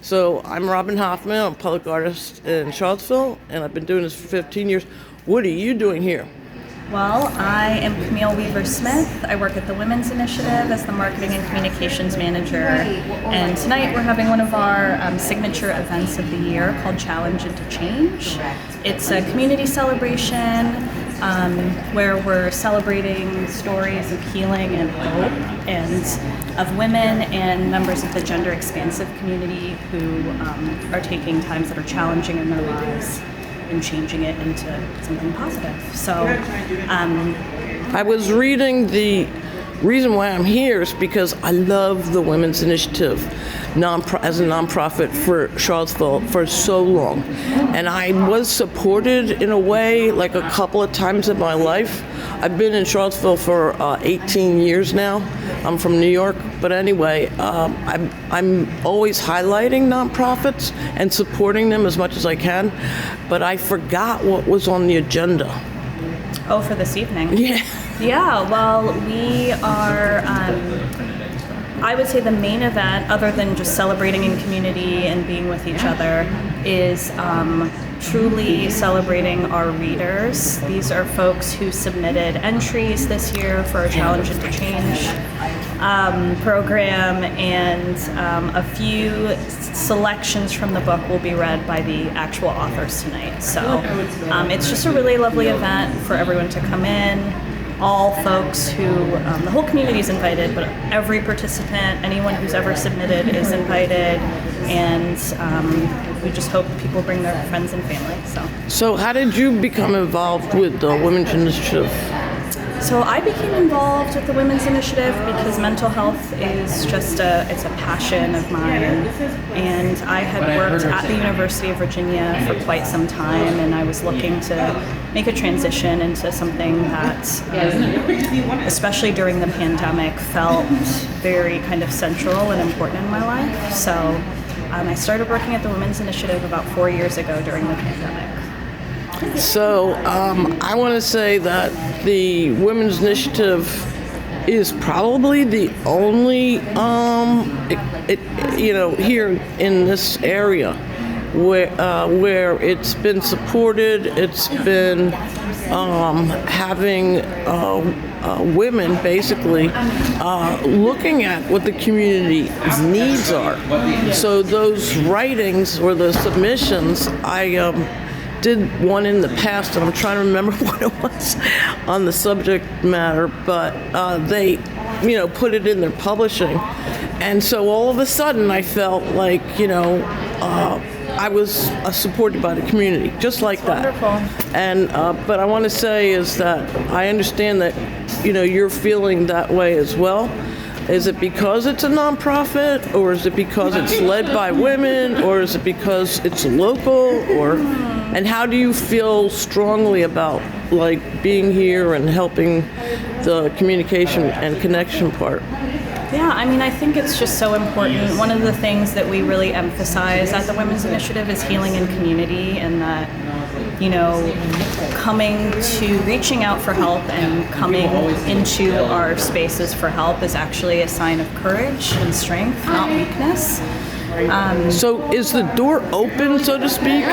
So I'm Robin Hoffman. I'm a public artist in Charlottesville, and I've been doing this for 15 years. What are you doing here? Well, I am Camille Weaver-Smith. I work at the Women's Initiative as the Marketing and Communications Manager. And tonight we're having one of our signature events of the year called Challenge into Change. It's a community celebration where we're celebrating stories of healing and hope and of women and members of the gender expansive community who are taking times that are challenging in their lives and changing it into something positive. So I was reading the reason why I'm here is because I love the Women's Initiative as a nonprofit for Charlottesville for so long. And I was supported in a way like a couple of times in my life. I've been in Charlottesville for 18 years now. I'm from New York, but anyway, I'm always highlighting nonprofits and supporting them as much as I can, but I forgot what was on the agenda. Oh, for this evening? Yeah. Yeah, well, we are, I would say the main event, other than just celebrating in community and being with each other, is truly celebrating our readers. These are folks who submitted entries this year for our Challenge into Change program, and a few selections from the book will be read by the actual authors tonight. So it's just a really lovely event for everyone to come in. All folks who, the whole community is invited, but every participant, anyone who's ever submitted is invited, and we just hope people bring their friends and family. So how did you become involved with the Women's Initiative? So I became involved with the Women's Initiative because mental health is just it's a passion of mine, and I had worked at the University of Virginia for quite some time, and I was looking to make a transition into something that, especially during the pandemic, felt very kind of central and important in my life. So I started working at the Women's Initiative about 4 years ago during the pandemic. So I want to say that the Women's Initiative is probably the only, here in this area where it's been supported. It's been having women basically looking at what the community's needs are. So those writings or the submissions, I did one in the past, and I'm trying to remember what it was on the subject matter, but they, put it in their publishing. And so all of a sudden I felt like, I was supported by the community, just like that. Wonderful. And but I want to say is that I understand that, you're feeling that way as well. Is it because it's a nonprofit, or is it because it's led by women, or is it because it's local, and how do you feel strongly about being here and helping the communication and connection part? Yeah, I think it's just so important. One of the things that we really emphasize at the Women's Initiative is healing in community, and that, reaching out for help and coming into our spaces for help is actually a sign of courage and strength, not weakness. So is the door open, so to speak?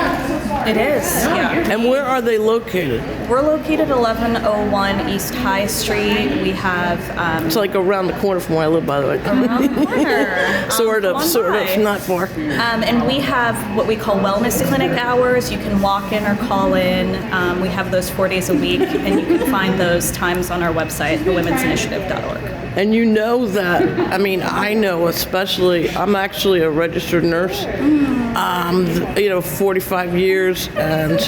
It is, yeah. And where are they located? We're located 1101 East High Street. We have... it's around the corner from where I live, by the way. Around the corner. sort of, not far. And we have what we call wellness clinic hours. You can walk in or call in. We have those 4 days a week, and you can find those times on our website, thewomen'sinitiative.org. And that, I know especially, I'm actually a registered nurse, 45 years, and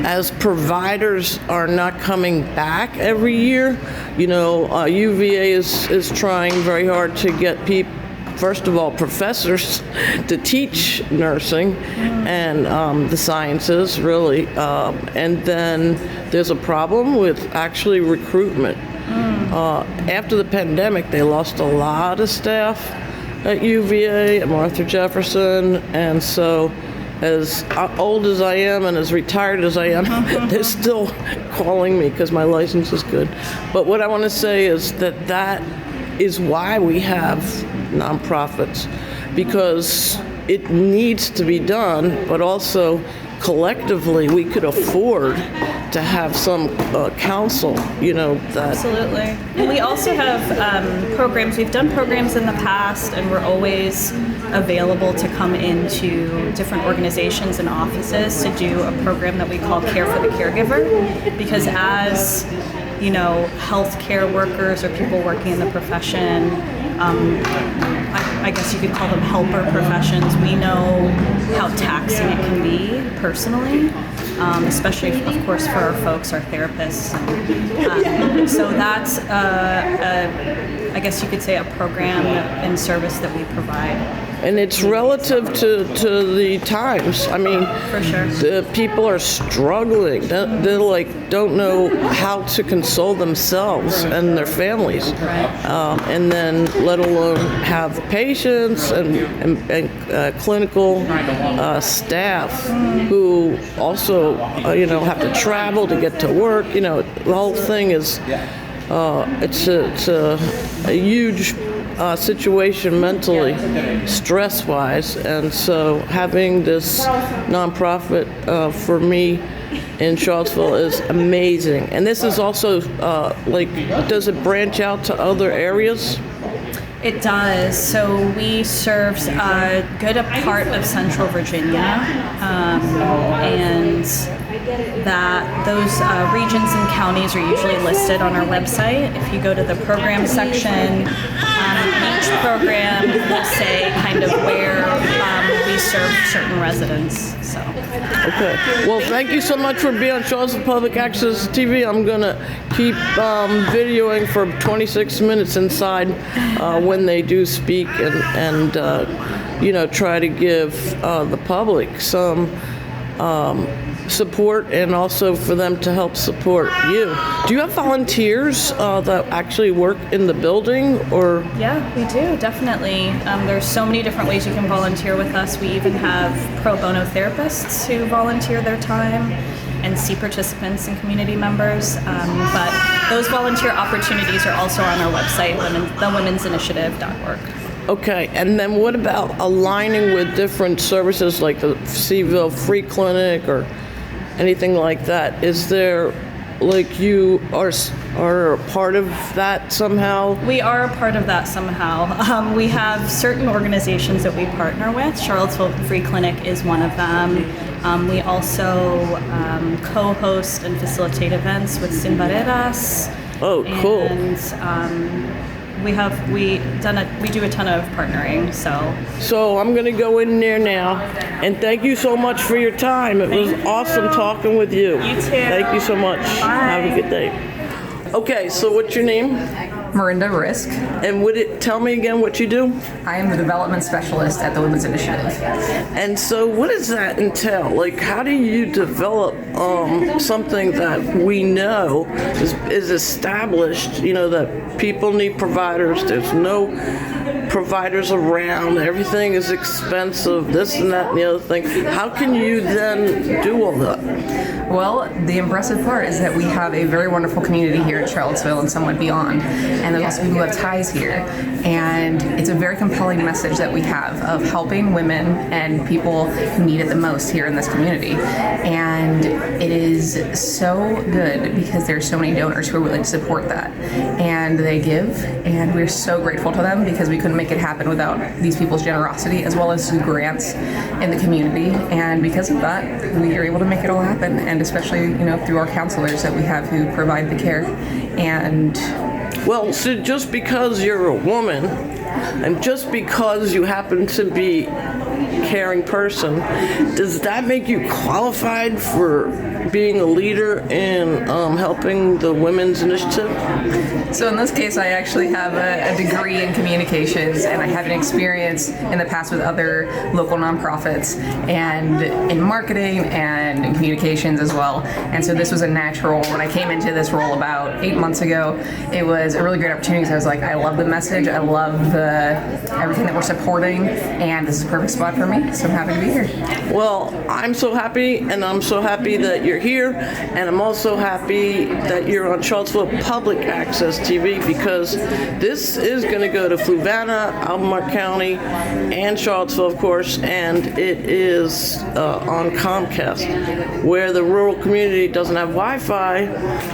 as providers are not coming back every year, UVA is trying very hard to get people, first of all, professors to teach nursing and the sciences, really, and then there's a problem with actually recruitment. After the pandemic, they lost a lot of staff at UVA, at Martha Jefferson, and so as old as I am and as retired as I am, they're still calling me because my license is good. But what I want to say is that is why we have nonprofits, because it needs to be done, but also collectively we could afford to have some counsel, that. Absolutely. And we also have programs. We've done programs in the past, and we're always available to come into different organizations and offices to do a program that we call Care for the Caregiver, because as healthcare workers or people working in the profession, I guess you could call them helper professions. We know how taxing it can be personally, especially, of course, for our folks, our therapists. So that's, I guess you could say, a program and service that we provide. And it's relative to the times. I mean, for sure. The people are struggling. They don't know how to console themselves and their families, and then let alone have patients and clinical staff who also have to travel to get to work. The whole thing is it's a huge situation mentally, stress-wise, and so having this nonprofit for me in Charlottesville is amazing. And this is also does it branch out to other areas? It does. So we serve a good part of Central Virginia, and that those regions and counties are usually listed on our website. If you go to the program section, each program will say kind of where we serve certain residents. So. Okay. Well, thank you so much for being on Charlottesville Public Access TV. I'm gonna keep videoing for 26 minutes inside when they do speak, and try to give the public some support, and also for them to help support you. Do you have volunteers that actually work in the building, or? Yeah, we do, definitely. There's so many different ways you can volunteer with us. We even have pro bono therapists who volunteer their time, and see participants and community members. But those volunteer opportunities are also on our website, thewomen'sinitiative.org. Okay, and then what about aligning with different services like the Seville Free Clinic or anything like that? Is there, you are a part of that somehow? We are a part of that somehow. We have certain organizations that we partner with. Charlottesville Free Clinic is one of them. We also co-host and facilitate events with Sin Barreras. Oh, cool. And we do a ton of partnering, So I'm going to go in there now, and thank you so much for your time. It was awesome talking with you. You too. Thank you so much. Bye. Have a good day. Okay, so what's your name? Marinda Risk. And tell me again what you do? I am the development specialist at the Women's Initiative. And so what does that entail? How do you develop something that we know is established, that people need providers, there's no providers around, everything is expensive, this and that and the other thing. How can you then do all that? Well, the impressive part is that we have a very wonderful community here in Charlottesville and somewhat beyond. And there's also people who have ties here. And it's a very compelling message that we have of helping women and people who need it the most here in this community. And it is so good because there's so many donors who are willing to support that. And they give, and we're so grateful to them because we couldn't make it happen without these people's generosity as well as the grants in the community. And because of that, we are able to make it all happen. And especially, through our counselors that we have who provide the care. And well, so just because you're a woman and just because you happen to be a caring person, does that make you qualified for being a leader in helping the Women's Initiative? So in this case, I actually have a degree in communications, and I have an experience in the past with other local nonprofits and in marketing and in communications as well. And so this was a natural. When I came into this role about 8 months ago, it was a really great opportunity because I was like, I love the message, I love the everything that we're supporting, and this is a perfect spot for me, so I'm happy to be here. Well, I'm so happy, and I'm so happy that you're here, and I'm also happy that you're on Charlottesville Public Access TV, because this is going to go to Fluvanna, Albemarle County, and Charlottesville, of course, and it is on Comcast, where the rural community doesn't have Wi-Fi,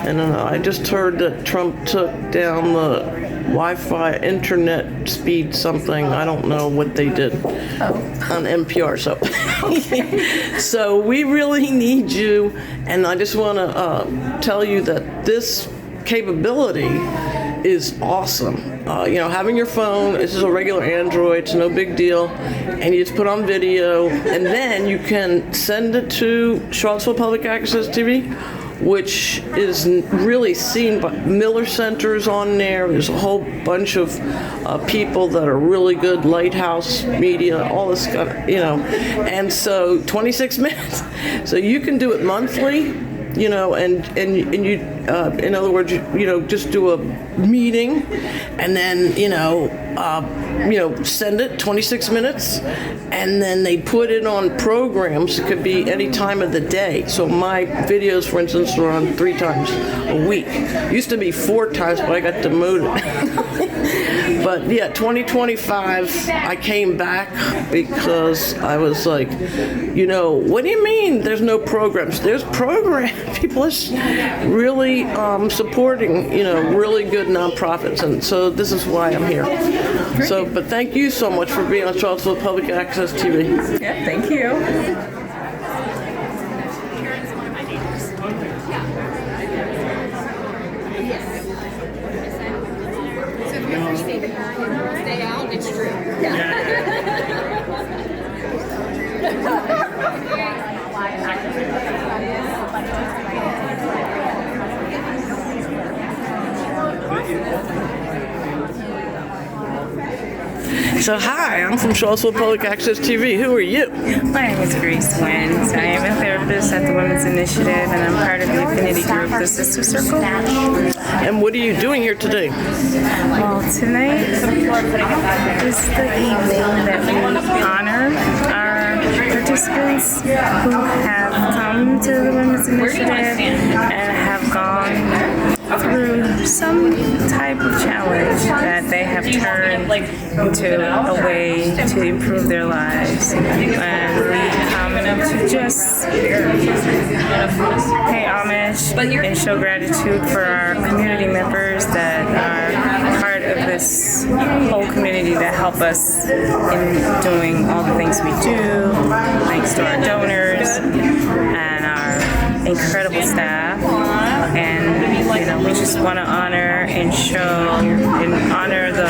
and I just heard that Trump took down the Wi-Fi internet speed something. I don't know what they did on NPR. So we really need you, and I just want to tell you that this capability is awesome. Having your phone, this is a regular Android, it's no big deal, and you just put on video, and then you can send it to Charlottesville Public Access TV, which is really seen by Miller Center's on there. There's a whole bunch of people that are really good, Lighthouse Media, all this kind of, and so 26 minutes. So you can do it monthly, and you, in other words, just do a meeting, and then, send it 26 minutes, and then they put it on programs. It could be any time of the day. So my videos, for instance, are on 3 times a week. Used to be 4 times, but I got demoted. But yeah, 2025, I came back because I was like, what do you mean there's no programs? There's programs. People are really supporting, really good nonprofits, and so this is why I'm here. So, but thank you so much for being on Charlottesville Public Access TV. Yeah, thank you. Stay out, it's true. So hi, I'm from Charlottesville Public Access TV. Who are you? My name is Grace Wins. I am a therapist at the Women's Initiative, and I'm part of the affinity group, the Sister Circle. And what are you doing here today? Well, tonight is the evening that we honor our participants who have come to the Women's Initiative and have gone through some type of challenge that they have turned into a way to improve their lives. And we come to just pay homage and show gratitude for our community members that are part of this whole community that help us in doing all the things we do, thanks to our donors and our incredible staff. And we just want to honor and show and honor the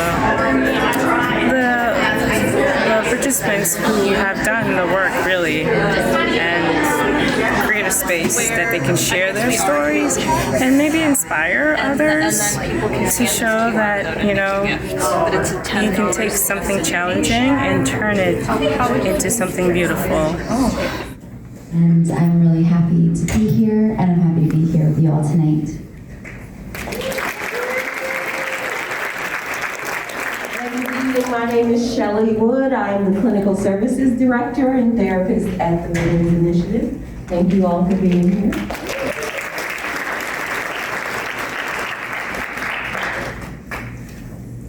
participants who have done the work, really, and create a space that they can share their stories and maybe inspire others to show that, you can take something challenging and turn it into something beautiful. And I'm really happy to be here, and I'm happy to be here with you all tonight. Good evening. My name is Shelley Wood. I am the Clinical Services Director and Therapist at the Women's Initiative. Thank you all for being here.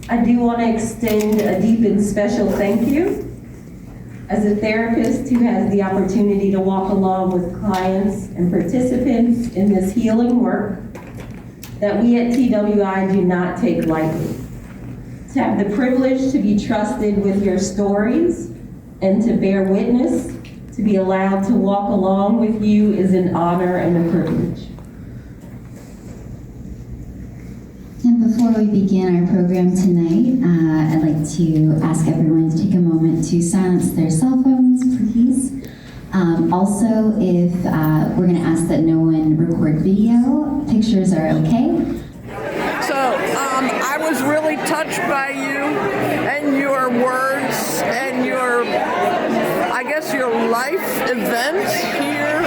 I do want to extend a deep and special thank you. As a therapist who has the opportunity to walk along with clients and participants in this healing work that we at TWI do not take lightly. To have the privilege to be trusted with your stories and to bear witness, to be allowed to walk along with you is an honor and a privilege. And before we begin our program tonight, I'd like to ask everyone to take a moment to silence their cell phones, please. Also, if we're going to ask that no one record video, pictures are okay. So I was really touched by you and your words and your life event here.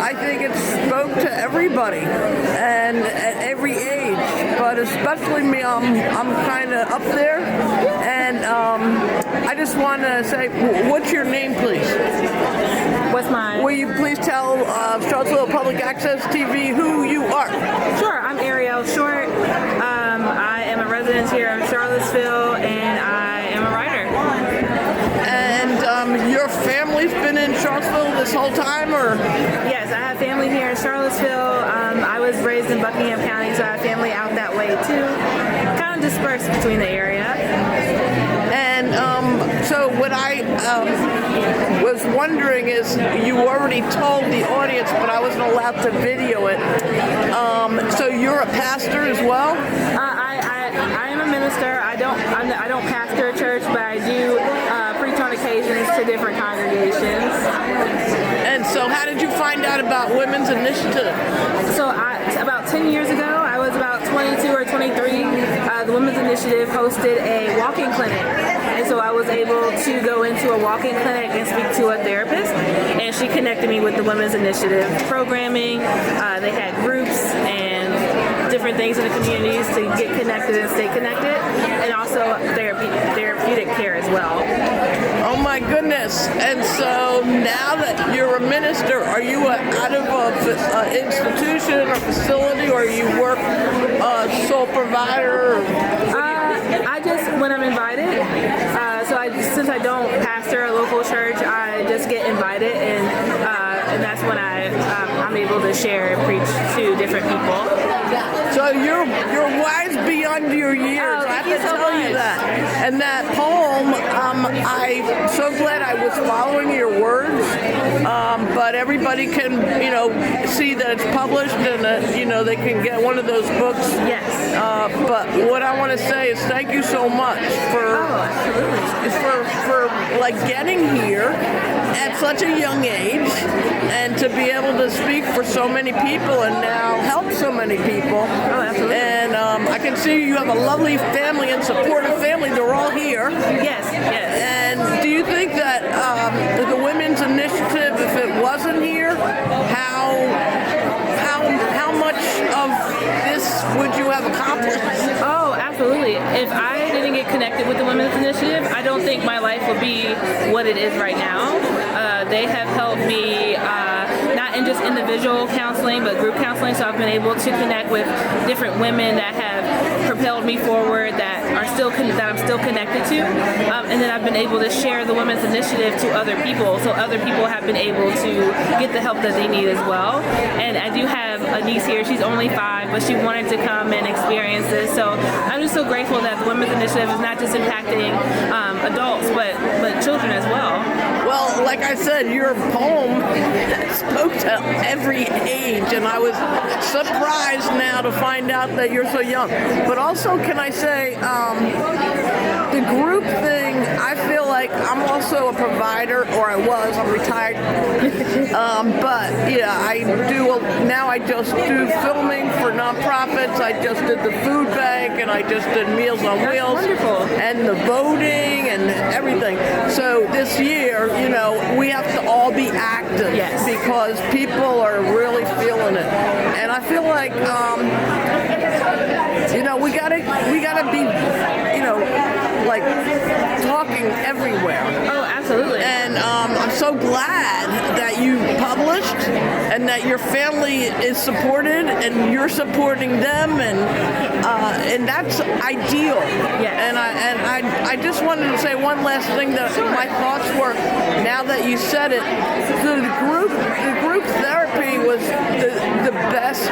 I think it spoke to everybody and at every age. But but especially me, I'm kind of up there, and I just want to say, what's your name, please? What's mine? Will you please tell Charlottesville Public Access TV who you are? Sure, I'm Ariel Short. I am a resident here in Charlottesville, and I am a writer. And your family's been in Charlottesville this whole time, or? Yes, I have family here in Charlottesville. I was raised in Buckingham County, so I have family out that way too. Kind of dispersed between the area. And so what I was wondering is, you already told the audience, but I wasn't allowed to video it. So you're a pastor as well? I am a minister. I don't pastor a church, but I do preach on occasions to different congregations. And so how did you find out about Women's Initiative? So about 10 years ago, I was about 22 or 23, the Women's Initiative hosted a walk-in clinic. And so I was able to go into a walk-in clinic and speak to a therapist, and she connected me with the Women's Initiative programming. They had groups and different things in the communities to get connected and stay connected, and also therapeutic care as well. Oh my goodness. And so now that you're a minister, are you out of an institution or facility, or you work sole provider? I just, when I'm invited, since I don't pastor a local church, I just get invited, and that's when I'm able to share and preach to different people. So you're wise beyond your years. I have to tell you that. And that poem, I'm so glad I was following your words. But everybody can, see that it's published, and that, they can get one of those books. Yes. But what I want to say is thank you so much for getting here at such a young age, and to be able to speak for so many people and now help so many people. Oh, absolutely. And I can see you have a lovely family and supportive family. They're all here. Yes. And do you think that the Women's Initiative, if it wasn't here, how much of this would you have accomplished? Oh, absolutely. If I didn't get connected with the Women's Initiative, I don't think my life would be what it is right now. They have helped me not in just individual counseling, but group counseling. So I've been able to connect with different women that have propelled me forward, that I'm still connected to, and then I've been able to share the Women's Initiative to other people. So other people have been able to get the help that they need as well. And I do have a niece here. She's only 5, but she wanted to come and experience this. So I'm just so grateful that the Women's Initiative is not just impacting adults, but children as well. Well, like I said, your poem spoke to every age, and I was surprised now to find out that you're so young. But also, can I say, the group thing, I feel like I'm also a provider, or I was, I'm retired. But yeah, now I just do filming for nonprofits. I just did the food bank, and I just did Meals on Wheels. Wonderful. And the voting and everything. So this year, we have to all be active. Yes. Because people are really feeling it. And I feel like, we gotta be, talking everywhere. Oh, absolutely. And I'm so glad that you published, and that your family is supported, and you're supporting them, and that's ideal. Yes. And I just wanted to say one last thing that my thoughts were, now that you said it, the group therapy was the best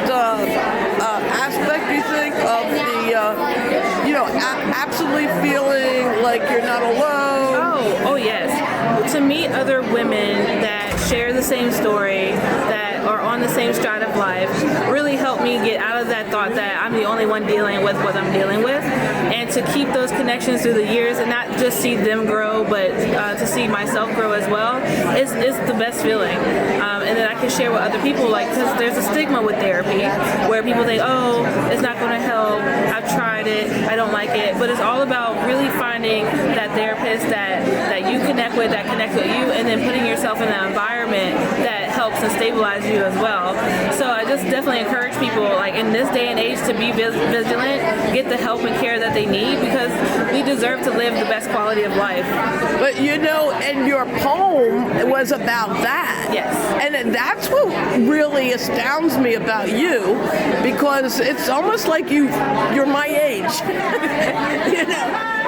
aspect, you think, of the absolutely feeling like you're not alone. Oh yes. To meet other women that share the same story, that are on the same stride of life, really helped me get out of that thought that I'm the only one dealing with what I'm dealing with, and to keep those connections through the years, and not just see them grow, but to see myself grow as well, is the best feeling. And then I can share with other people, because there's a stigma with therapy where people think, oh, it's not going to help, I've tried it, I don't like it, but it's all about really finding that therapist that you connect with, that connects with you, and then putting yourself in an environment that helps and stabilize you as well. So I just definitely encourage people, like in this day and age, to be vigilant, get the help and care that they need, because we deserve to live the best quality of life. But and your poem was about that. Yes. And that's what really astounds me about you, because it's almost like you're my age.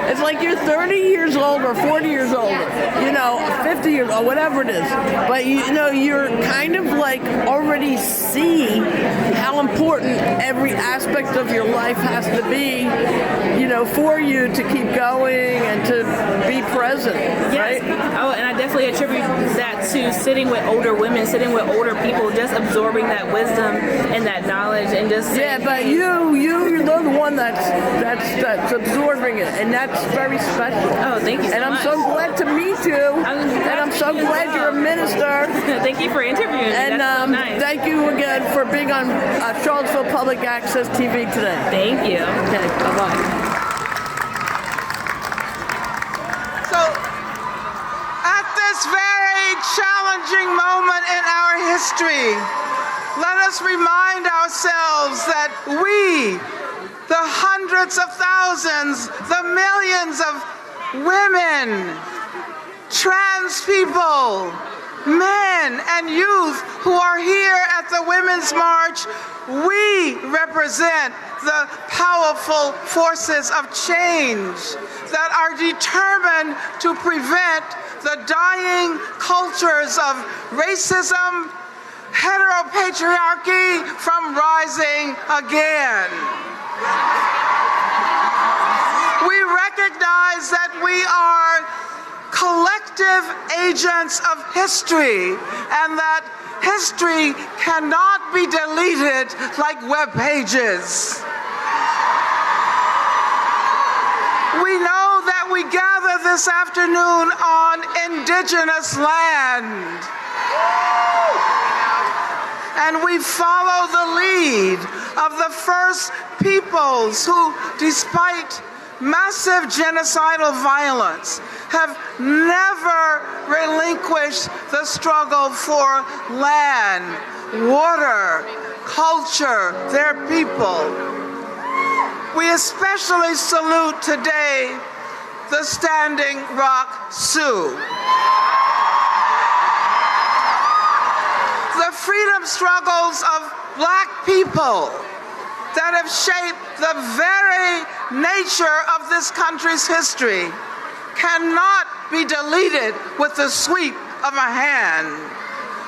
It's like you're 30 years old or 40 years old, 50 years old, whatever it is. But you're kind of like already see how important every aspect of your life has to be, for you to keep going and to be present, right? Oh, and I definitely attribute that to sitting with older women, sitting with older people, just absorbing that wisdom and that knowledge, and just but you're the one that's absorbing it, and that's very special. Oh, thank you so And I'm much. so glad to meet you, and I'm so glad you're a minister. Thank you for interviewing me. And That's so nice. thank you again for being on Charlottesville Public Access TV today. Thank you. Okay, bye-bye. So, at this very challenging moment in our history, let us remind ourselves that we, the hundreds of thousands, the millions of women, trans people, men and youth who are here at the Women's March, we represent the powerful forces of change that are determined to prevent the dying cultures of racism, heteropatriarchy from rising again. We recognize that we are collective agents of history, and that history cannot be deleted like web pages. We know that we gather this afternoon on indigenous land, and we follow the lead of the first peoples who, despite massive genocidal violence, have never relinquished the struggle for land, water, culture, their people. We especially salute today the Standing Rock Sioux. The freedom struggles of Black people that have shaped the very nature of this country's history cannot be deleted with the sweep of a hand.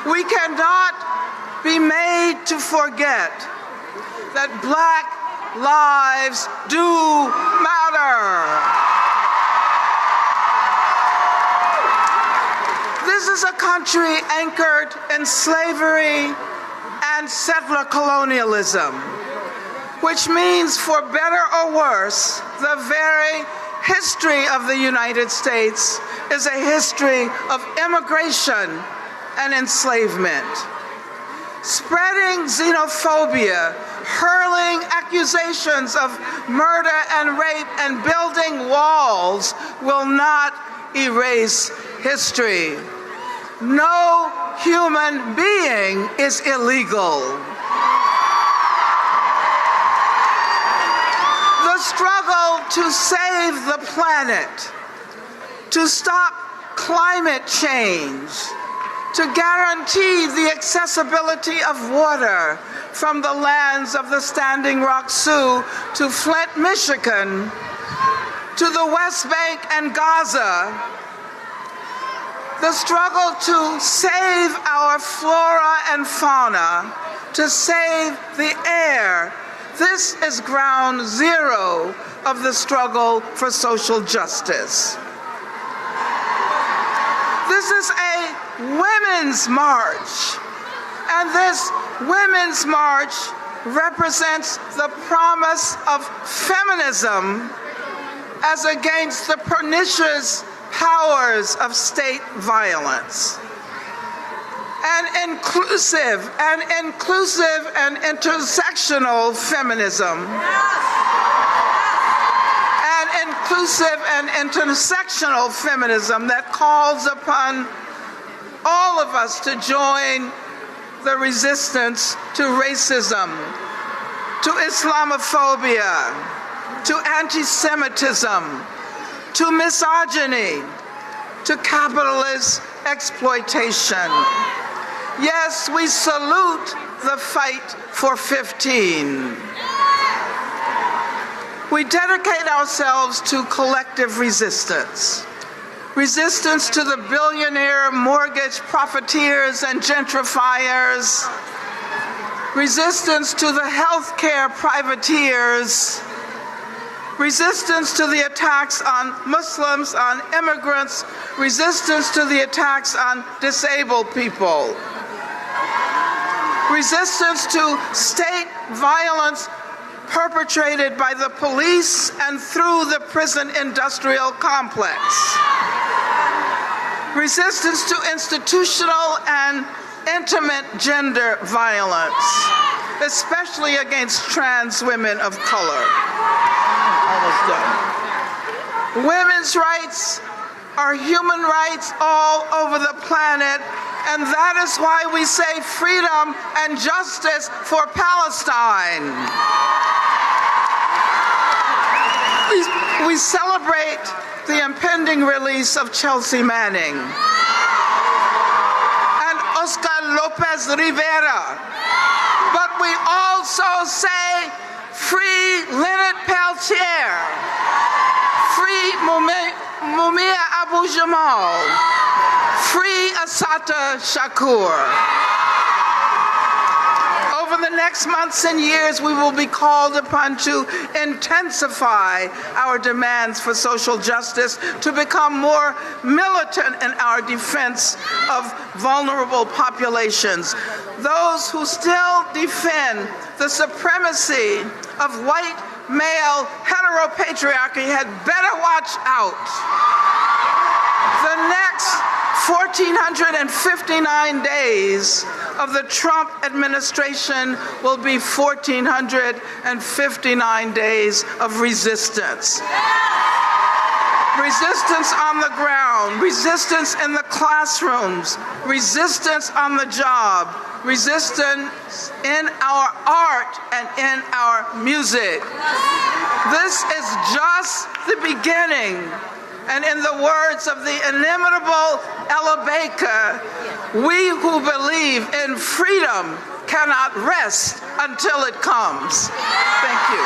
We cannot be made to forget that Black lives do matter. This is a country anchored in slavery and settler colonialism, which means, for better or worse, the very history of the United States is a history of immigration and enslavement. Spreading xenophobia, hurling accusations of murder and rape, and building walls will not erase history. No human being is illegal. The struggle to save the planet, to stop climate change, to guarantee the accessibility of water from the lands of the Standing Rock Sioux to Flint, Michigan, to the West Bank and Gaza, the struggle to save our flora and fauna, to save the air. This is ground zero of the struggle for social justice. This is a women's march, and this women's march represents the promise of feminism as against the pernicious powers of state violence. An inclusive and intersectional feminism. An inclusive and intersectional feminism that calls upon all of us to join the resistance to racism, to Islamophobia, to anti-Semitism, to misogyny, to capitalist exploitation. Yes, we salute the fight for 15. We dedicate ourselves to collective resistance. Resistance to the billionaire mortgage profiteers and gentrifiers. Resistance to the healthcare privateers. Resistance to the attacks on Muslims, on immigrants. Resistance to the attacks on disabled people. Resistance to state violence perpetrated by the police and through the prison industrial complex. Resistance to institutional and intimate gender violence, especially against trans women of color. Almost done. Women's rights are human rights all over the planet, and that is why we say freedom and justice for Palestine. We celebrate the impending release of Chelsea Manning and Oscar Lopez Rivera, but we also say free Leonard Peltier, free Mumia Abu-Jamal, free Assata Shakur. Over the next months and years, we will be called upon to intensify our demands for social justice, to become more militant in our defense of vulnerable populations. Those who still defend the supremacy of white male heteropatriarchy had better watch out. The next 1,459 days of the Trump administration will be 1,459 days of resistance. Resistance on the ground, resistance in the classrooms, resistance on the job, resistance in our art and in our music. This is just the beginning. And in the words of the inimitable Ella Baker, we who believe in freedom cannot rest until it comes. Thank you.